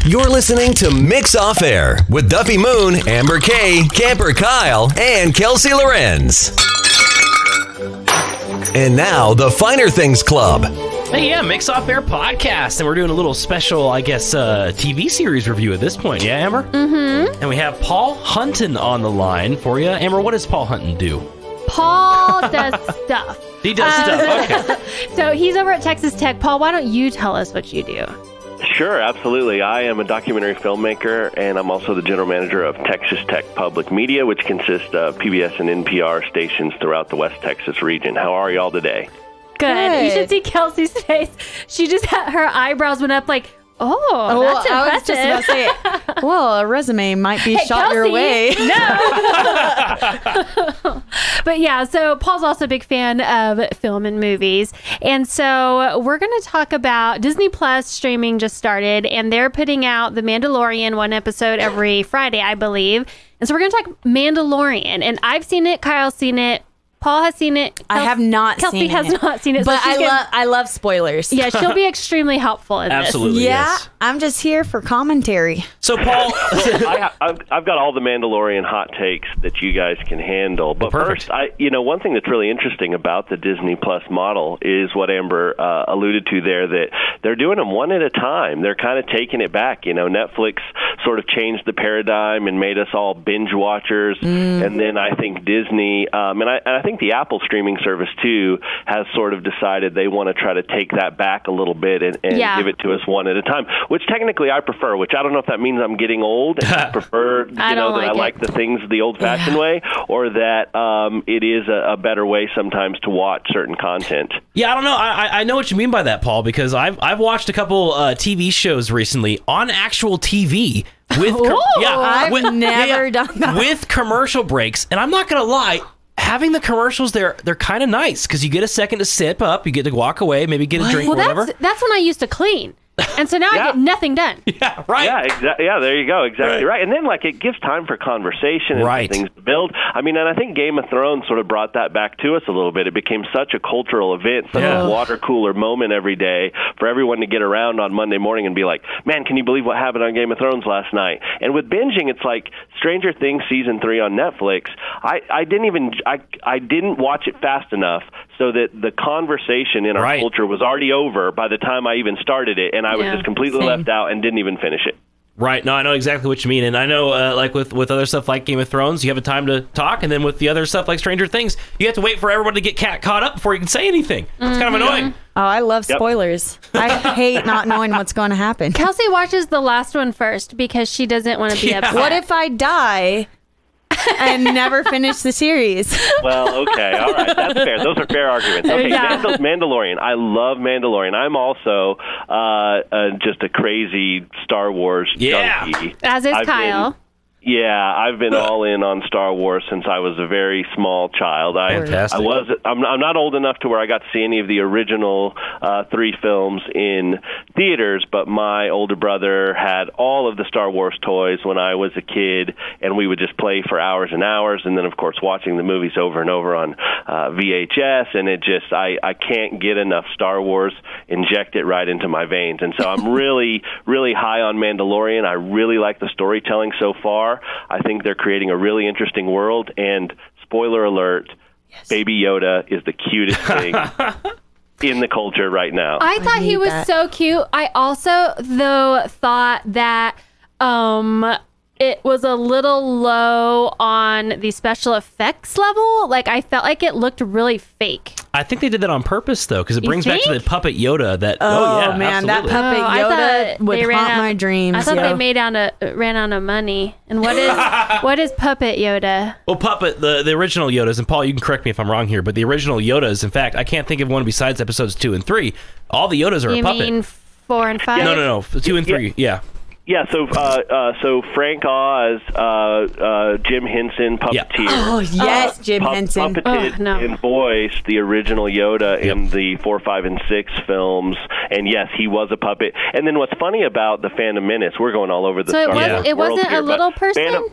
You're listening to Mix Off Air with Duffy Moon, Amber Kay, Camper Kyle, and Kelsey Lorenz. And now, the Finer Things Club. Hey, yeah, Mix Off Air podcast, and we're doing a little special, I guess, TV series review at this point. Yeah, Amber? Mm-hmm. And we have Paul Hunton on the line for you. Amber, what does Paul Hunton do? Paul does stuff. He does stuff, okay. So he's over at Texas Tech. Paul, why don't you tell us what you do? Sure, absolutely. I am a documentary filmmaker, and I'm also the general manager of Texas Tech Public Media, which consists of PBS and NPR stations throughout the West Texas region. How are y'all today? Good. You should see Kelsey's face. She just had her eyebrows went up like, that's impressive. I was just about to say, well, a resume might be shot Kelsey, your way. No. But yeah, so Paul's also a big fan of film and movies. And so we're going to talk about Disney Plus streaming just started, and they're putting out The Mandalorian, one episode every Friday, I believe. And so we're going to talk Mandalorian. And I've seen it. Kyle's seen it. Paul has seen it. I have not Kelsey seen it. Kelsey has not seen it. But so I love spoilers. Yeah, she'll be extremely helpful in Absolutely, this. Yeah, yes. I'm just here for commentary. So, Paul... I've got all the Mandalorian hot takes that you guys can handle. But Perfect. first, one thing that's really interesting about the Disney Plus model is what Amber alluded to there, that they're doing them one at a time. They're kind of taking it back. You know, Netflix sort of changed the paradigm and made us all binge watchers. And then I think Disney, and I think the Apple streaming service, too, has sort of decided they want to try to take that back a little bit and give it to us one at a time, which technically I prefer, which I don't know if that means I'm getting old and I prefer, I like the things the old-fashioned way, or that it is a better way sometimes to watch certain content. Yeah, I don't know. I know what you mean by that, Paul, because I've watched a couple TV shows recently on actual TV with I've never done that. with commercial breaks, and I'm not gonna lie, having the commercials they're kind of nice because you get a second to sip up, you get to walk away, maybe get a drink, or whatever. That's when I used to clean. And so now I get nothing done. Yeah, right. Yeah, there you go. Exactly right. And then, it gives time for conversation and for things to build. I mean, and I think Game of Thrones sort of brought that back to us a little bit. It became such a cultural event, such a water cooler moment every day for everyone to get around on Monday morning and be like, man, can you believe what happened on Game of Thrones last night? And with binging, it's like Stranger Things Season 3 on Netflix. I didn't watch it fast enough so that the conversation in our culture was already over by the time I even started it, and I was just completely left out and didn't even finish it. Right. No, I know exactly what you mean. And I know, with other stuff like Game of Thrones, you have a time to talk, and then with the other stuff like Stranger Things, you have to wait for everyone to get caught up before you can say anything. It's kind of annoying. Oh, I love spoilers. I hate not knowing what's going to happen. Kelsey watches the last one first because she doesn't want to be upset. What if I die and never finish the series? Well, okay, all right, that's fair. Those are fair arguments. Okay, Mandalorian. I love Mandalorian. I'm also just a crazy Star Wars junkie. As is Kyle. I've been all in on Star Wars since I was a very small child. Fantastic. I'm not old enough to where I got to see any of the original 3 films in theaters, but my older brother had all of the Star Wars toys when I was a kid, and we would just play for hours and hours, and then, of course, watching the movies over and over on VHS, and it just, I can't get enough Star Wars, inject it right into my veins. And so I'm really, really high on Mandalorian. I really like the storytelling so far. I think they're creating a really interesting world, and spoiler alert, Baby Yoda is the cutest thing in the culture right now. I thought he was so cute. I also, though, thought that it was a little low on the special effects level. I felt like it looked really fake. I think they did that on purpose, though, because it brings back to the puppet Yoda. Man, that puppet Yoda would haunt my dreams. I thought they ran out of money. And what is puppet Yoda? Well, puppet, the original Yodas, and Paul, you can correct me if I'm wrong here, but the original Yodas, in fact, I can't think of one besides episodes 2 and 3. All the Yodas are a puppet. You mean 4 and 5? No. 2 and 3, yeah. Yeah, so Frank Oz, Jim Henson, puppeteer. Yeah. Oh, yes, Jim Henson. Puppeted and voiced the original Yoda in the 4, 5, and 6 films. And yes, he was a puppet. And then what's funny about the Phantom Menace, we're going all over the Star Wars it wasn't here, a little person?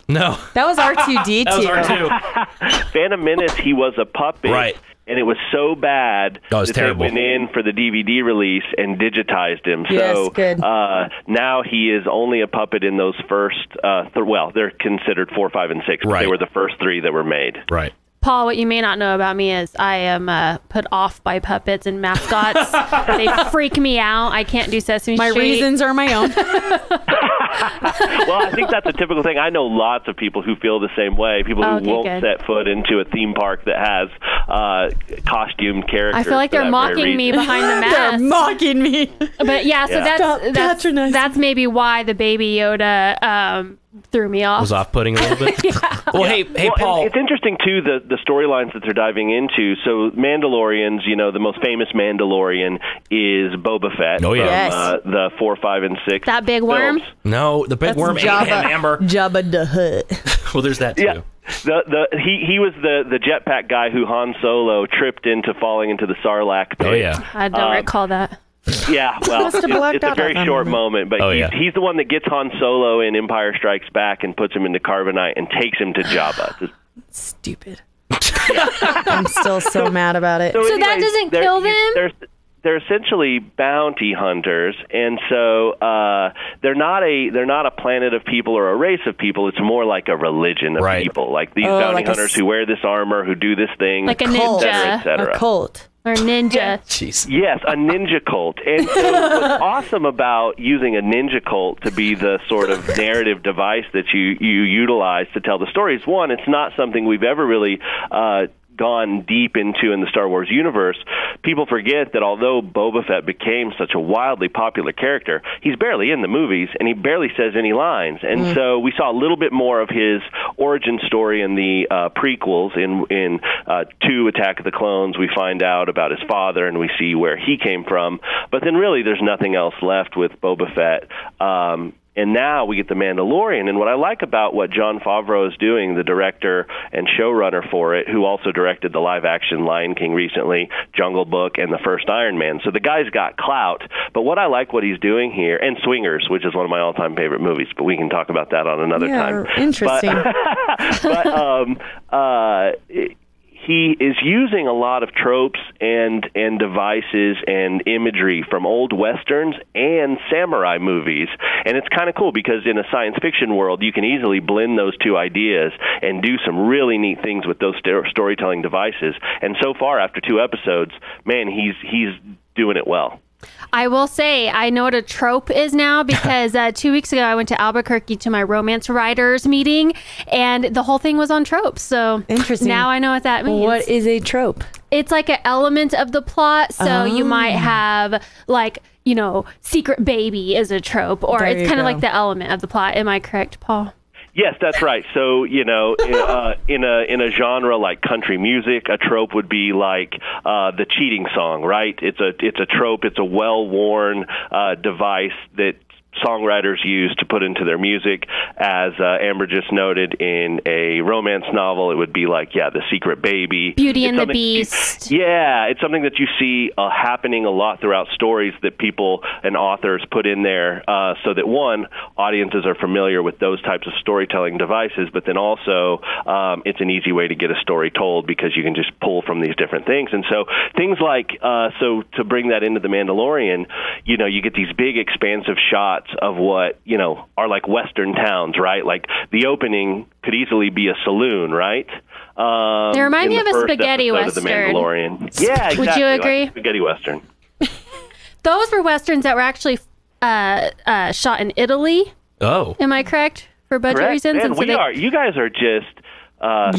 No. That was R2-D2. That was R2. Phantom Menace, he was a puppet. Right. and it was so bad it's that terrible. they went in for the DVD release and digitized him. Yes, So good. now he is only a puppet in those first, they're considered 4, 5, and 6. But Right. they were the first 3 that were made. Right. Paul, what you may not know about me is I am put off by puppets and mascots. They freak me out. I can't do Sesame My Street. reasons are my own. Well, I think that's a typical thing. I know lots of people who feel the same way. People who Okay, won't good. set foot into a theme park that has costumed characters. I feel like for they're that very mocking me reason. behind the They're mask. mocking me. But yeah, so Yeah. Stop that's patronizing. that's maybe why the Baby Yoda threw me off. Was off-putting a little bit. Well, hey, Well, Paul. and it's interesting too the storylines that they're diving into. So Mandalorians, the most famous Mandalorian is Boba Fett. Oh, yeah. from, Yes. the 4, 5, and 6. That big worm? films. No, the big That's worm ate Jabba. him, Amber. Jabba the Hutt. Well, there's that too. Yeah. He was the jetpack guy who Han Solo tripped into falling into the Sarlacc pit. Oh yeah. I don't recall that. Yeah, well, Must have blacked it's a out very on that short moment. moment, but Oh, yeah. he's the one that gets Han Solo in Empire Strikes Back and puts him into carbonite and takes him to Jabba. Stupid. I'm still so mad about it. So that doesn't kill them? They're essentially bounty hunters, and so they're not a planet of people or a race of people. It's more like a religion of Right. people, like these Oh, bounty like a hunters who wear this armor, who do this thing, Like a Cult. ninja. et cetera. A cult. Or ninja. Jeez. Yes, a ninja cult. And so what's awesome about using a ninja cult to be the sort of narrative device that you utilize to tell the stories, one, it's not something we've ever really gone deep into in the Star Wars universe. People forget that although Boba Fett became such a wildly popular character, he's barely in the movies and he barely says any lines. And so we saw a little bit more of his origin story in the prequels. In 2, Attack of the Clones, we find out about his father and we see where he came from. But then really there's nothing else left with Boba Fett. And now we get the Mandalorian. And what I like about what Jon Favreau is doing, the director and showrunner for it, who also directed the live-action Lion King recently, Jungle Book, and the first Iron Man. So the guy's got clout. But what I like what he's doing here, and Swingers, which is one of my all-time favorite movies, but we can talk about that on another time. Interesting. But he is using a lot of tropes and devices and imagery from old westerns and samurai movies. And it's kind of cool because in a science fiction world, you can easily blend those two ideas and do some really neat things with those storytelling devices. And so far, after 2 episodes, man, he's doing it well. I will say I know what a trope is now because 2 weeks ago I went to Albuquerque to my romance writers meeting and the whole thing was on tropes. So Interesting. now I know what that means. What is a trope? It's like an element of the plot. So you might have like, secret baby is a trope or There it's you kind of go. like the element of the plot. Am I correct, Paul? Yes, that's right. So, in a genre like country music, a trope would be like the cheating song, right? It's a trope. It's a well-worn device that songwriters use to put into their music. As Amber just noted, in a romance novel, it would be like, the secret baby. Beauty and the something- Beast. Yeah, it's something that you see happening a lot throughout stories that people and authors put in there so that, one, audiences are familiar with those types of storytelling devices, but then also it's an easy way to get a story told because you can just pull from these different things. And so things like, so to bring that into The Mandalorian, you get these big expansive shots of what, are like Western towns, right? Like the opening could easily be a saloon, right? They remind me in of the a first spaghetti episode of The Western. Mandalorian. Yeah, exactly. Would you like agree? a spaghetti Western. Those were Westerns that were actually shot in Italy. Oh. Am I correct? For budget Correct. reasons? Man, And so they- you guys are just Yeah,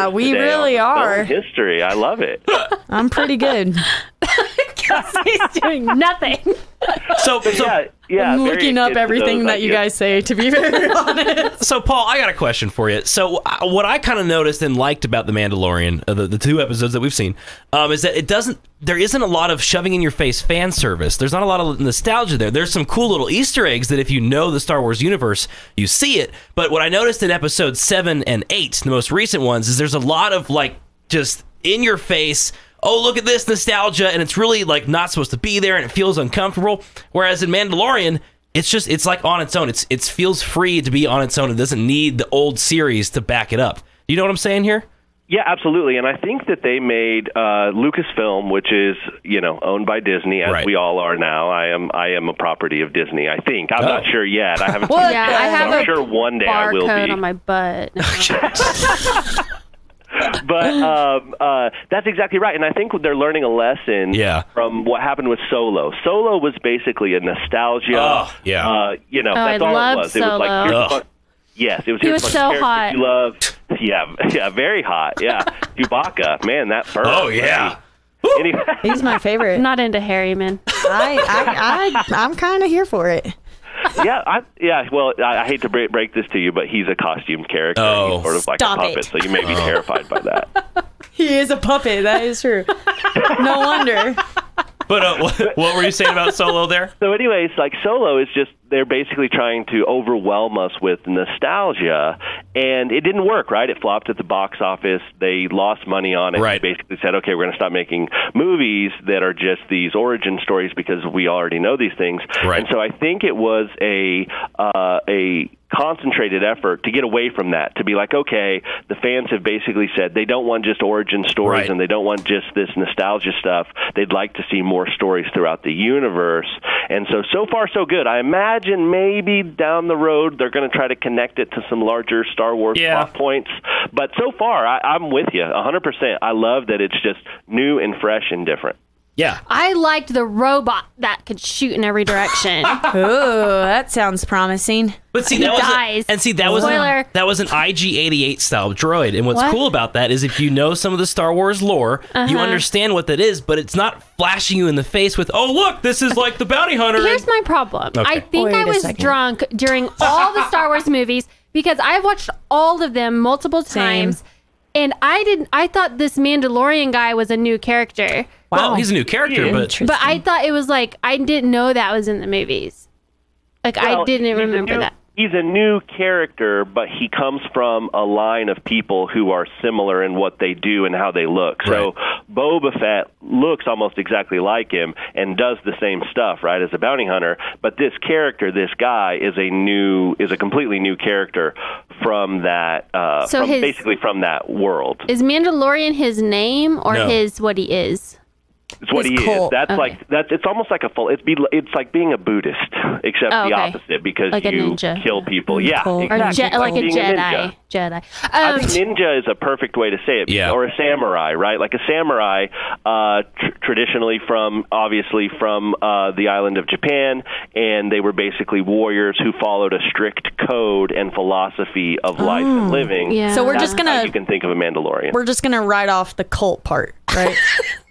scholars we today really on are. film history. I love it. I'm pretty good. He's doing nothing. So Yeah, I'm very looking up into everything those that you ideas. guys say, to be very honest. So, Paul, I got a question for you. So, what I kind of noticed and liked about The Mandalorian, the 2 episodes that we've seen, is that there isn't a lot of shoving in your face fan service. There's not a lot of nostalgia there. There's some cool little Easter eggs that if you know the Star Wars universe, you see it. But what I noticed in episodes 7 and 8, the most recent ones, is there's a lot of just in your face, oh, look at this nostalgia, and it's really not supposed to be there and it feels uncomfortable. Whereas in Mandalorian, it's like on its own. It feels free to be on its own. It doesn't need the old series to back it up. You know what I'm saying here? Yeah, absolutely. And I think that they made Lucasfilm, which is, owned by Disney, as we all are now. I am a property of Disney, I think. I'm not sure yet. I haven't seen it yet, I have I'm sure one day I will be. barcode on my butt. But that's exactly right. And I think they're learning a lesson from what happened with Solo. Solo was basically a nostalgia. Oh, yeah. That's all it was. Solo. It was like, yes, it was. He was so hot. You love. Yeah, very hot. Yeah, Chewbacca, man, that fur. Oh yeah. Anyway. He's my favorite. I'm not into Harry, man. I'm kind of here for it. Well, I hate to break this to you, but he's a costumed character. Oh, he's sort of like a puppet, so you may be terrified by that. He is a puppet. That is true. No wonder. But what were you saying about Solo there? So anyways, like Solo is just, they're basically trying to overwhelm us with nostalgia, and it didn't work, right? It flopped at the box office. They lost money on it. Right. They basically said, okay, we're going to stop making movies that are just these origin stories because we already know these things. Right. And so I think it was a concentrated effort to get away from that, to be like, okay, the fans have basically said they don't want just origin stories and they don't want just this nostalgia stuff. They'd like to see more stories throughout the universe. And so far, so good. I imagine maybe down the road they're going to try to connect it to some larger Star Wars plot points. But so far, I'm with you 100%. I love that it's just new and fresh and different. Yeah. I liked the robot that could shoot in every direction. Ooh, that sounds promising. But see, He that dies. was an IG-88 style droid, and what's cool about that is if you know some of the Star Wars lore, you understand what that is, but it's not flashing you in the face with, oh look, this is like the bounty hunter. Here's my problem. Okay. I think Wait I a was second. drunk during all the Star Wars movies because I've watched all of them multiple times, and I thought this Mandalorian guy was a new character. Well, he's a new character, But I thought it was like, I didn't know that was in the movies. Like, I didn't remember that. He's a new character, but he comes from a line of people who are similar in what they do and how they look. So Boba Fett looks almost exactly like him and does the same stuff, right, as a bounty hunter. But this character, this guy, is a completely new character from that, basically from that world. Is Mandalorian his name or No. what he is? It's what he is. That's it's almost like it's like being a Buddhist, except the opposite, because like you kill people. Yeah, Or exactly. like a being Jedi. I think ninja is a perfect way to say it. Yeah. Or a samurai, right? Like a samurai, traditionally obviously from the island of Japan, and they were basically warriors who followed a strict code and philosophy of life and living. Yeah. So we're That's just gonna. how you can think of a Mandalorian. We're just gonna write off the cult part, right?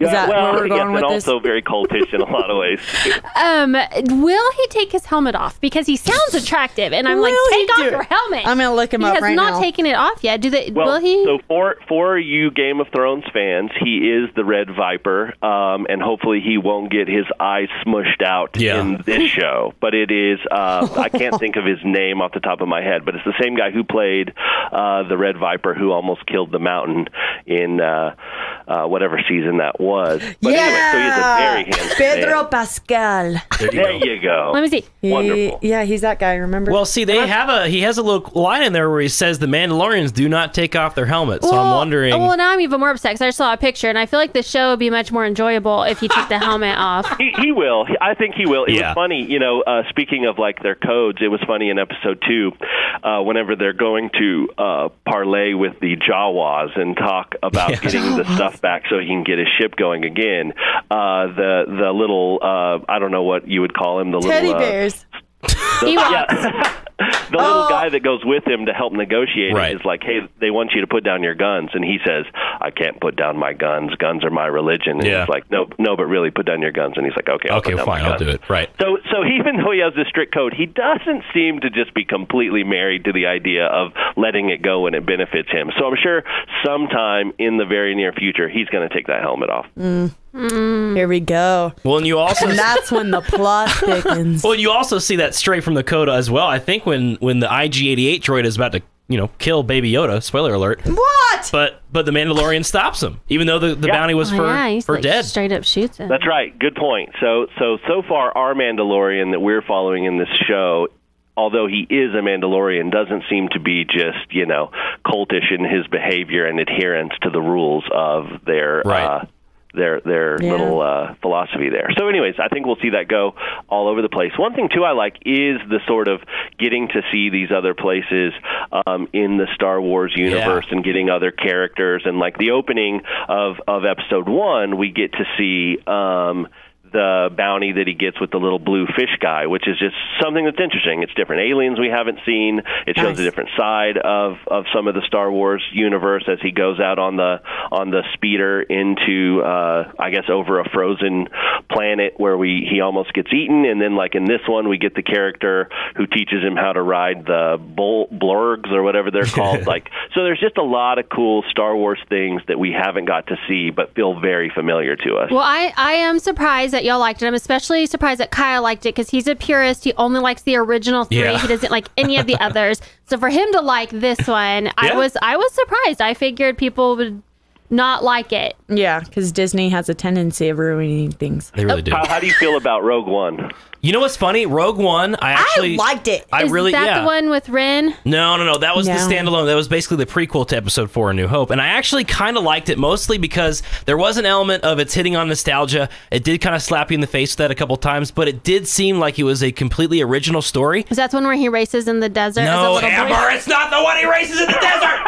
Is that where we're going with and this? also very cultish in a lot of ways. Will he take his helmet off? Because he sounds attractive, and I'm like, Will he take do off it? your helmet. I'm gonna look him up He right has not now. taken it off yet. Will he? So for you Game of Thrones fans, he is the Red Viper, and hopefully he won't get his eyes smushed out in this show. But it is, I can't think of his name off the top of my head, but it's the same guy who played the Red Viper who almost killed the Mountain in whatever season that was. But anyway, so he's a very handsome Pedro man. Pascal. There you go. Let me see. Wonderful. Yeah, he's that guy. Remember? Well, see, he has a little line in there where he says the Mandalorians do not take off their helmets. So I'm wondering. Well, now I'm even more upset because I just saw a picture, and I feel like the show would be much more enjoyable if he took the helmet off. He will. I think he will. It Yeah. was funny, speaking of like their codes, it was funny in episode 2, whenever they're going to parlay with the Jawas and talk about getting the stuff back so he can get his ship going again. The little, I don't know what you would call him, the Teddy little bears. The little guy that goes with him to help negotiate Right. it is like, hey, they want you to put down your guns. And he says, I can't put down my guns. Guns are my religion. And he's like, no, but really put down your guns. And he's like, okay, I'll put down fine, my I'll guns. do it. Right. So even though he has this strict code, he doesn't seem to just be completely married to the idea of letting it go when it benefits him. So I'm sure sometime in the very near future, he's going to take that helmet off. Here we go. Well, and you also. And that's when the plot thickens. Well, you also see that straight from the coda as well. I think when the IG-88 droid is about to, kill Baby Yoda, spoiler alert. What? But the Mandalorian stops him, even though the bounty was He's for like dead. straight up shoots him. That's right. Good point. So far, our Mandalorian that we're following in this show although he is a Mandalorian, doesn't seem to be just, cultish in his behavior and adherence to the rules of their little philosophy there. So anyways, I think we'll see that go all over the place. One thing, too, I like is the sort of getting to see these other places in the Star Wars universe and getting other characters. And like the opening of Episode 1, we get to see the bounty that he gets with the little blue fish guy, which is just something that's interesting. It's different aliens we haven't seen. It shows a different side of some of the Star Wars universe as he goes out on the speeder into I guess over a frozen planet where he almost gets eaten. And then like in this one, we get the character who teaches him how to ride the blurgs or whatever they're called. So there's just a lot of cool Star Wars things that we haven't got to see but feel very familiar to us. Well, I am surprised that y'all liked it. I'm especially surprised that Kyle liked it because he's a purist. He only likes the original 3. He doesn't like any of the others. So for him to like this one, I was surprised. I figured people would not like it. Yeah, because Disney has a tendency of ruining things. They really do. How do you feel about Rogue One? You know what's funny? Rogue One, I liked it. Is that the one with Ren? No. That was the standalone. That was basically the prequel to Episode 4, A New Hope. And I actually kind of liked it, mostly because there was an element of it's hitting on nostalgia. It did kind of slap you in the face with that a couple times, but it did seem like it was a completely original story. Is that the one where he races in the desert? No, Amber, it's not the one he races in the desert!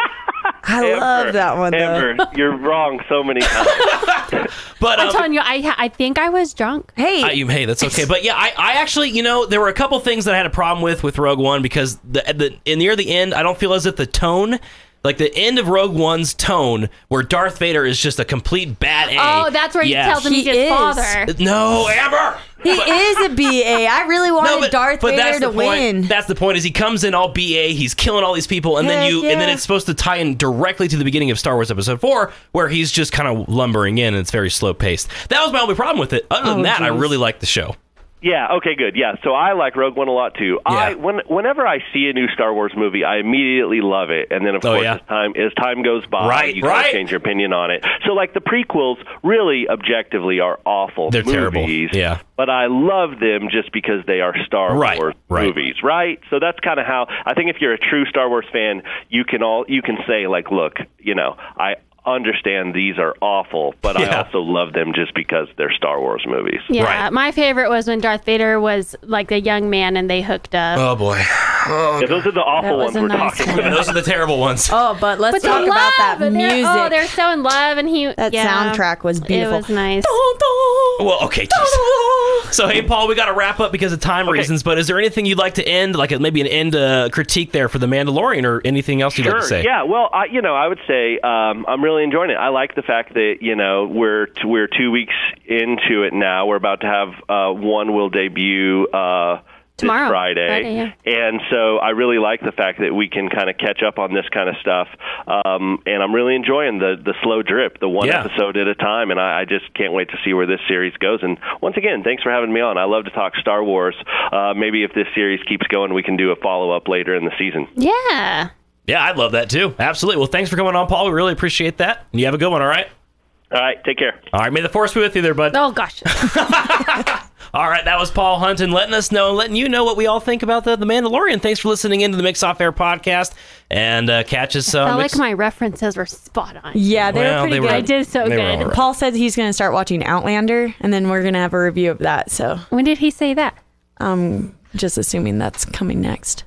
I love that one, though. Amber, you're wrong so many times. But I'm telling you, I think I was drunk. Hey, that's okay. But yeah, I actually, there were a couple things that I had a problem with Rogue One because near the end, I don't feel as if the tone, like the end of Rogue One's tone, where Darth Vader is just a complete bad A. Oh, that's where he tells him he's his father. No, Amber! He is a BA. I really wanted Darth Vader to win. That's the point. Is he comes in all BA, he's killing all these people, and then it's supposed to tie in directly to the beginning of Star Wars Episode 4, where he's just kind of lumbering in, and it's very slow paced. That was my only problem with it. Other than that, I really liked the show. Yeah, okay, good. Yeah, so I like Rogue One a lot, too. Yeah. Whenever I see a new Star Wars movie, I immediately love it. And then, of course, as time goes by, you kind of change your opinion on it. So, like, the prequels really, objectively, are awful They're movies. Terrible, yeah. But I love them just because they are Star Wars movies, right? So that's kind of how, I think if you're a true Star Wars fan, you can say, like, look, I understand these are awful, but I also love them just because they're Star Wars movies. Yeah, my favorite was when Darth Vader was like a young man and they hooked up. Oh boy. Yeah, those are the awful ones we're talking about. Those are the terrible ones. Oh, but let's talk about that music. They're so in love, and that soundtrack was beautiful. It was nice. Well, okay. So, hey, Paul, we got to wrap up because of time reasons, but is there anything you'd like to end, like maybe an end critique there for The Mandalorian or anything else you'd like to say? Yeah, well, I would say I'm really enjoying it. I like the fact that, we're 2 weeks into it now. We're about to have one will debut tomorrow, this Friday. And so I really like the fact that we can kind of catch up on this kind of stuff. And I'm really enjoying the slow drip, the one episode at a time. And I just can't wait to see where this series goes. And once again, thanks for having me on. I love to talk Star Wars. Maybe if this series keeps going, we can do a follow-up later in the season. Yeah. Yeah, I'd love that too. Absolutely. Well, thanks for coming on, Paul. We really appreciate that. And you have a good one, all right? All right, take care. All right, may the force be with you there, bud. Oh, gosh. All right, that was Paul Hunton letting us know, letting you know what we all think about the Mandalorian. Thanks for listening into the Mix Off Air podcast, and catch us. I felt like my references were spot on. Yeah, they were pretty good. I did so good. Right. Paul said he's going to start watching Outlander, and then we're going to have a review of that. So when did he say that? Just assuming that's coming next.